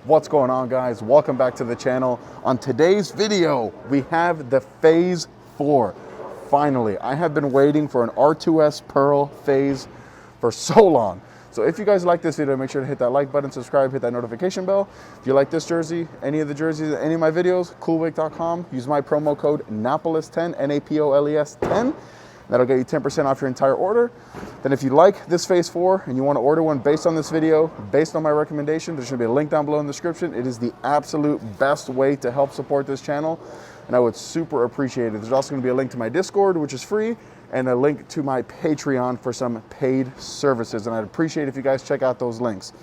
What's going on, guys? Welcome back to the channel. On today's video, we have the Phaze 4. Finally, I have been waiting for an R2S Pearl Phaze for so long. So if you guys like this video, make sure to hit that like button, subscribe, hit that notification bell. If you like this jersey, any of the jerseys, any of my videos, coolwick.com, use my promo code Napoles10, Napoles 10. That'll get you 10% off your entire order. Then if you like this Phaze 4 and you want to order one based on this video, based on my recommendation, there's going to be a link down below in the description. It is the absolute best way to help support this channel, and I would super appreciate it. There's also going to be a link to my Discord, which is free, and a link to my Patreon for some paid services, and I'd appreciate if you guys check out those links.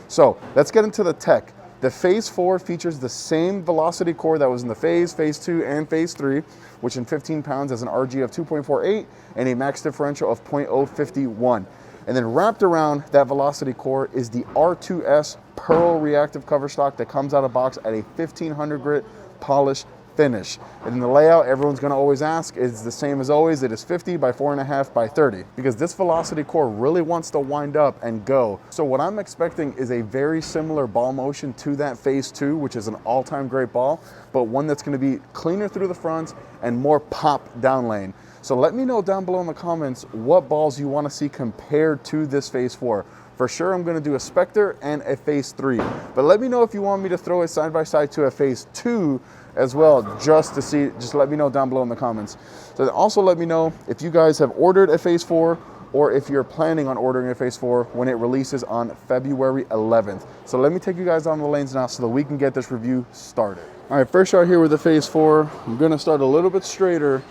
So let's get into the tech. The Phaze 4 features the same velocity core that was in the Phaze, Phaze 2, and Phaze 3, which in 15 pounds has an RG of 2.48 and a max differential of 0.051. And then wrapped around that velocity core is the R2S Pearl reactive cover stock that comes out of box at a 1500 grit polished finish. And in the layout, everyone's going to always ask, is the same as always. It is 50 by 4.5 by 30, because this velocity core really wants to wind up and go. So what I'm expecting is a very similar ball motion to that Phaze 2, which is an all-time great ball, but one that's going to be cleaner through the front and more pop down lane. So let me know down below in the comments what balls you want to see compared to this Phaze 4. For sure, I'm going to do a Spectre and a Phaze 3, but let me know if you want me to throw it side by side to a Phaze 2 as well, just to see. Just let me know down below in the comments. So also let me know if you guys have ordered a Phaze 4 or if you're planning on ordering a Phaze 4 when it releases on February 11th. So let me take you guys down the lanes now so that we can get this review started. All right, first shot here with the Phaze 4. I'm going to start a little bit straighter,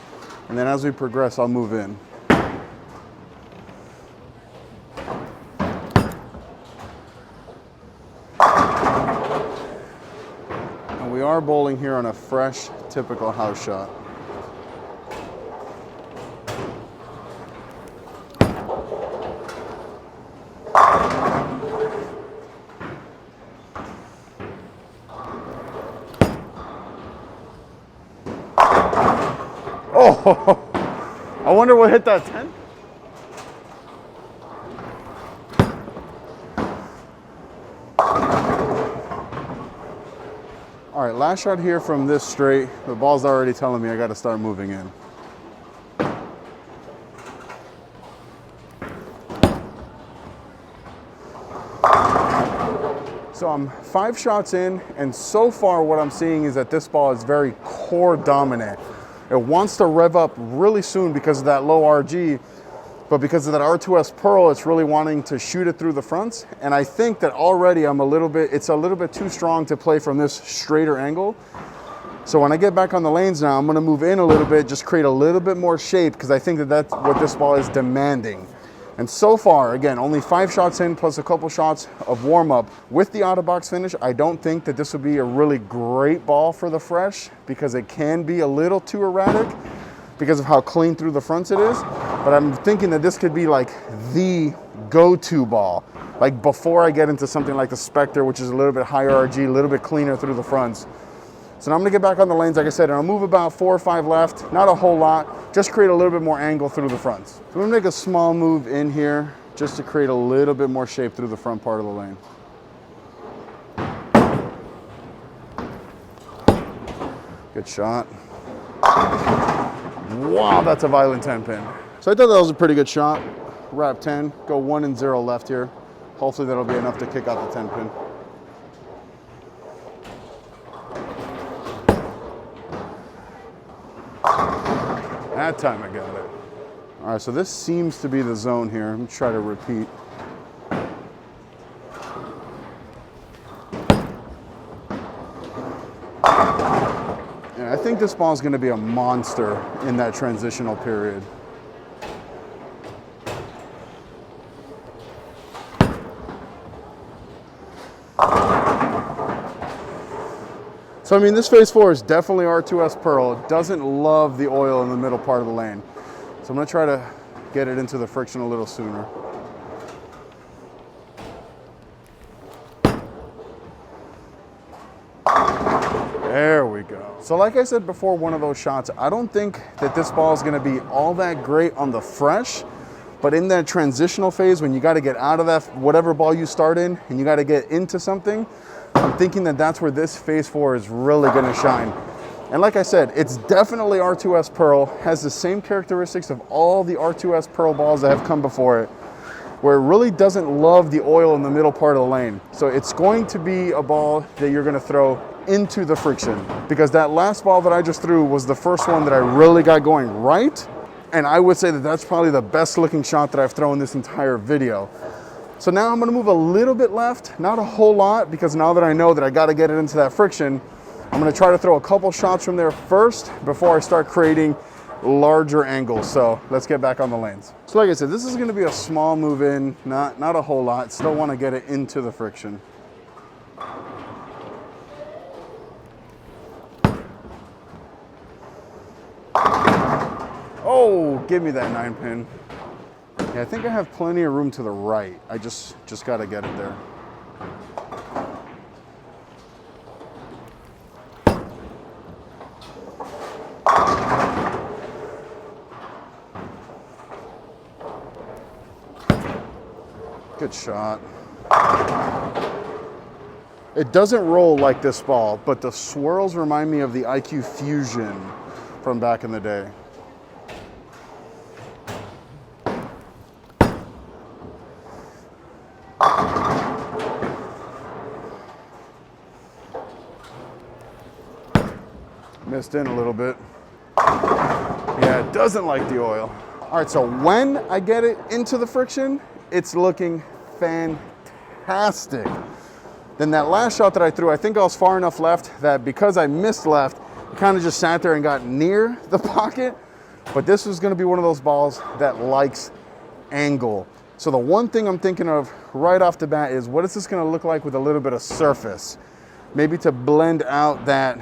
and then as we progress, I'll move in. We are bowling here on a fresh, typical house shot. Oh, I wonder what hit that 10. All right, last shot here from this straight. The ball's already telling me I got to start moving in. So I'm 5 shots in, and so far what I'm seeing is that this ball is very core dominant. It wants to rev up really soon because of that low RG, but because of that R2S Pearl, it's really wanting to shoot it through the fronts. And I think that already it's a little bit too strong to play from this straighter angle. So when I get back on the lanes now, I'm gonna move in a little bit, just create a little bit more shape, because I think that that's what this ball is demanding. And so far, again, only 5 shots in plus a couple shots of warm up. With the out of box finish, I don't think that this would be a really great ball for the fresh, because it can be a little too erratic because of how clean through the fronts it is. But I'm thinking that this could be like the go-to ball, like before I get into something like the Spectre, which is a little bit higher RG, a little bit cleaner through the fronts. So now I'm gonna get back on the lanes, like I said, and I'll move about 4 or 5 left, not a whole lot, just create a little bit more angle through the fronts. So I'm gonna make a small move in here, just to create a little bit more shape through the front part of the lane. Good shot. Wow, that's a violent 10 pin. So I thought that was a pretty good shot. Wrap 10, go 1 and 0 left here. Hopefully that'll be enough to kick out the 10 pin. That time I got it. All right, so this seems to be the zone here. Let me try to repeat. I think this ball is going to be a monster in that transitional period. So I mean, this Phaze 4 is definitely R2S Pearl. It doesn't love the oil in the middle part of the lane. So I'm going to try to get it into the friction a little sooner. There we go. So like I said before, one of those shots, I don't think that this ball is going to be all that great on the fresh, but in that transitional phase when you got to get out of that whatever ball you start in and you got to get into something, I'm thinking that that's where this Phaze 4 is really gonna shine. And like I said, it's definitely R2S Pearl, has the same characteristics of all the R2S Pearl balls that have come before it, where it really doesn't love the oil in the middle part of the lane. So it's going to be a ball that you're gonna throw into the friction, because that last ball that I just threw was the first one that I really got going right. And I would say that that's probably the best looking shot that I've thrown this entire video. So now I'm gonna move a little bit left, not a whole lot, because now that I know that I gotta get it into that friction, I'm gonna try to throw a couple shots from there first before I start creating larger angles. So let's get back on the lanes. So like I said, this is gonna be a small move in, not a whole lot. Still wanna get it into the friction. Oh, give me that 9-pin. Yeah, I think I have plenty of room to the right. I just gotta get it there. Good shot. It doesn't roll like this ball, but the swirls remind me of the IQ Fusion from back in the day. Missed in a little bit. Yeah, it doesn't like the oil. All right, so when I get it into the friction, it's looking fantastic. Then that last shot that I threw, I think I was far enough left that because I missed left, it kind of just sat there and got near the pocket. But this was gonna be one of those balls that likes angle. So the one thing I'm thinking of right off the bat is, what is this gonna look like with a little bit of surface? Maybe to blend out that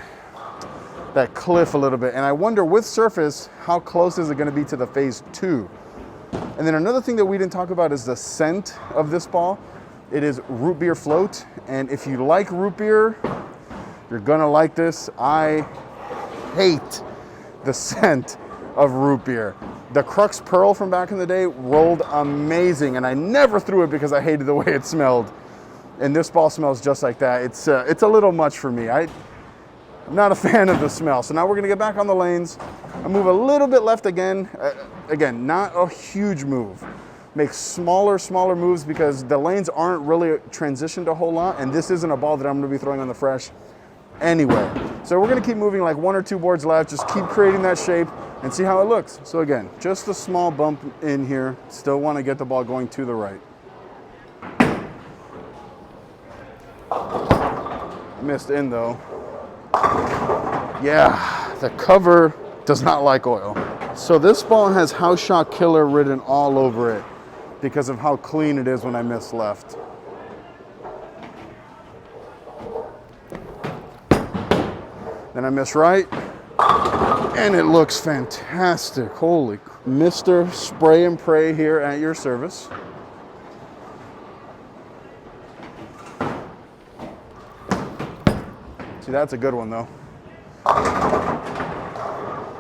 cliff a little bit. And I wonder, with surface, how close is it gonna be to the Phaze 2? And then another thing that we didn't talk about is the scent of this ball. It is root beer float. And if you like root beer, you're gonna like this. I hate the scent of root beer. The Crux Pearl from back in the day rolled amazing, and I never threw it because I hated the way it smelled. And this ball smells just like that. It's a little much for me. I'm not a fan of the smell. So now we're gonna get back on the lanes. I move a little bit left again. Again, not a huge move. Make smaller moves because the lanes aren't really transitioned a whole lot, and this isn't a ball that I'm gonna be throwing on the fresh anyway. So we're gonna keep moving like 1 or 2 boards left, just keep creating that shape and see how it looks. So again, just a small bump in here. Still wanna get the ball going to the right. Missed in though. Yeah, the cover does not like oil. So this ball has House Shot Killer written all over it because of how clean it is when I miss left. Then I miss right, and it looks fantastic. Holy, Mr. Spray and Pray here at your service. See, that's a good one though.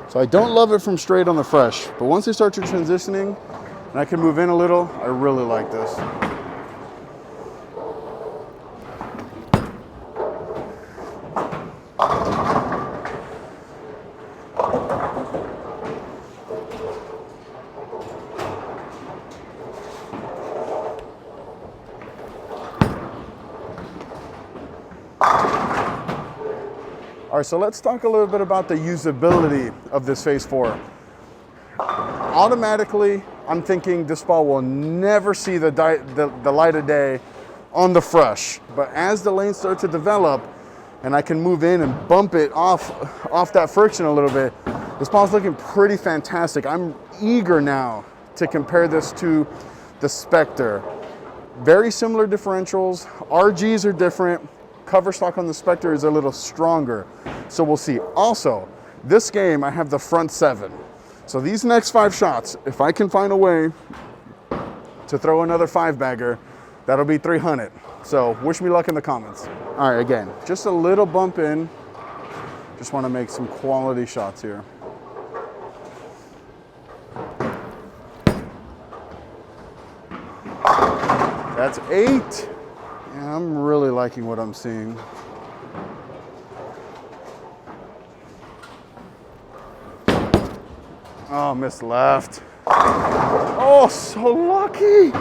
So I don't love it from straight on the fresh, but once they start to transitioning and I can move in a little, I really like this. All right, so let's talk a little bit about the usability of this Phaze 4. Automatically, I'm thinking this ball will never see the light of day on the fresh. But as the lanes start to develop and I can move in and bump it off that friction a little bit, this ball's looking pretty fantastic. I'm eager now to compare this to the Spectre. Very similar differentials. RGs are different. Cover stock on the Spectre is a little stronger. So we'll see. Also, this game I have the front 7. So these next 5 shots, if I can find a way to throw another 5-bagger, that'll be 300. So wish me luck in the comments. All right, again, just a little bump in. Just want to make some quality shots here. That's 8. Yeah, I'm really liking what I'm seeing. Oh, missed left. Oh, so lucky.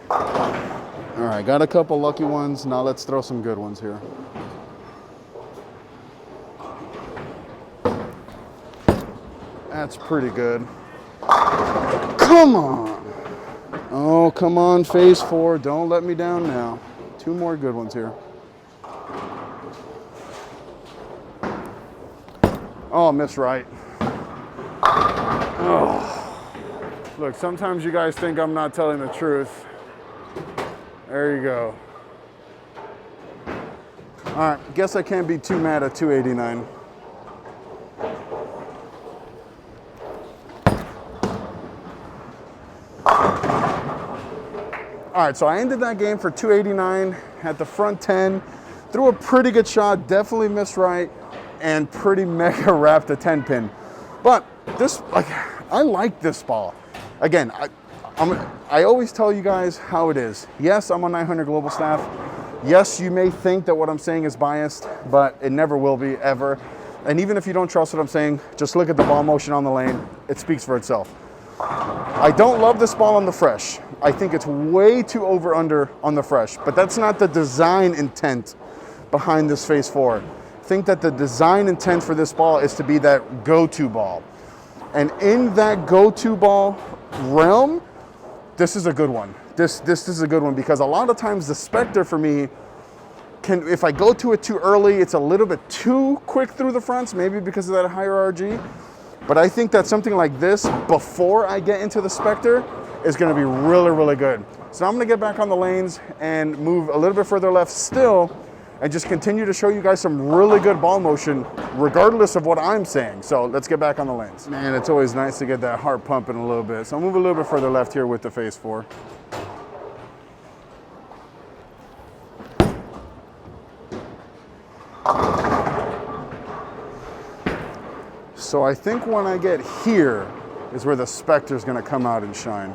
All right, got a couple lucky ones. Now let's throw some good ones here. That's pretty good. Come on. Oh, come on, Phaze 4. Don't let me down now. Two more good ones here. Oh, missed right. Oh. Look, sometimes you guys think I'm not telling the truth. There you go. All right, guess I can't be too mad at 289. All right, so I ended that game for 289 at the front 10. Threw a pretty good shot, definitely missed right, and pretty mega wrapped a 10 pin. But this, I like this ball. Again, I always tell you guys how it is. Yes, I'm on 900 Global staff. Yes, you may think that what I'm saying is biased, but it never will be, ever. And even if you don't trust what I'm saying, just look at the ball motion on the lane. It speaks for itself. I don't love this ball on the fresh. I think it's way too over-under on the fresh, but that's not the design intent behind this Phaze 4. I think that the design intent for this ball is to be that go-to ball. And in that go-to ball realm, this is a good one. This is a good one because a lot of times the Spectre for me can, if I go to it too early, it's a little bit too quick through the fronts, maybe because of that higher RG. But I think that something like this, before I get into the Spectre, is gonna be really, really good. So I'm gonna get back on the lanes and move a little bit further left still, and just continue to show you guys some really good ball motion, regardless of what I'm saying. So let's get back on the lanes. Man, it's always nice to get that heart pumping a little bit. So I'll move a little bit further left here with the Phaze 4. So I think when I get here is where the Spectre's gonna come out and shine.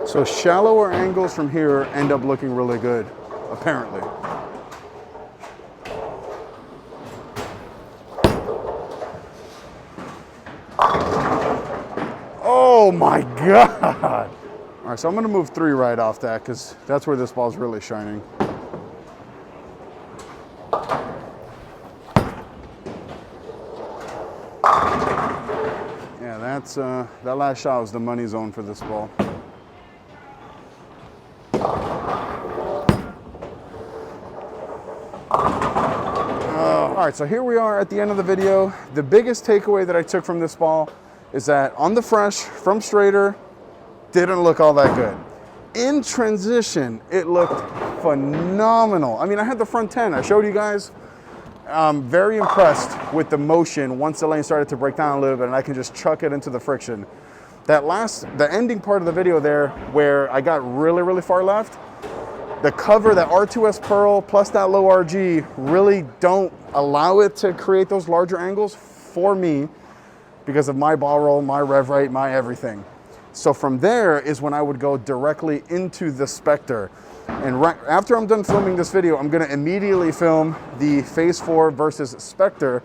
So shallower angles from here end up looking really good, apparently. Oh my God. All right, so I'm gonna move 3 right off that because that's where this ball's really shining. Yeah, that's that last shot was the money zone for this ball. All right, so here we are at the end of the video. The biggest takeaway that I took from this ball is that on the fresh, from straighter, didn't look all that good. In transition, it looked phenomenal. I mean, I had the front 10. I showed you guys. I'm very impressed with the motion once the lane started to break down a little bit and I can just chuck it into the friction. The ending part of the video there where I got really, really far left, the cover, that R2S Pearl plus that low RG really don't allow it to create those larger angles for me because of my ball roll, my rev rate, my everything. So from there is when I would go directly into the Spectre. And right after I'm done filming this video, I'm gonna immediately film the Phaze 4 versus Spectre,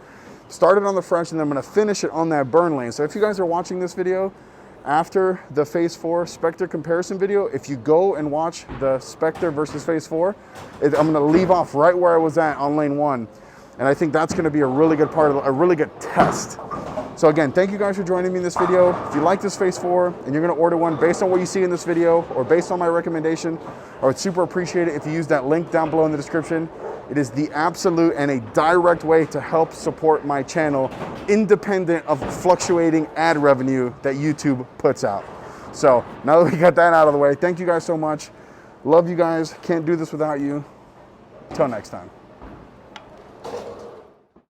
start it on the fresh, and then I'm gonna finish it on that burn lane. So if you guys are watching this video after the Phaze 4 Spectre comparison video, if you go and watch the Spectre versus Phaze 4, I'm gonna leave off right where I was at on lane 1. And I think that's gonna be a really good part of a really good test. So again, thank you guys for joining me in this video. If you like this Phaze 4 and you're gonna order one based on what you see in this video or based on my recommendation, I would super appreciate it if you use that link down below in the description. It is the absolute and a direct way to help support my channel, independent of fluctuating ad revenue that YouTube puts out. So now that we got that out of the way, thank you guys so much. Love you guys, can't do this without you. Till next time.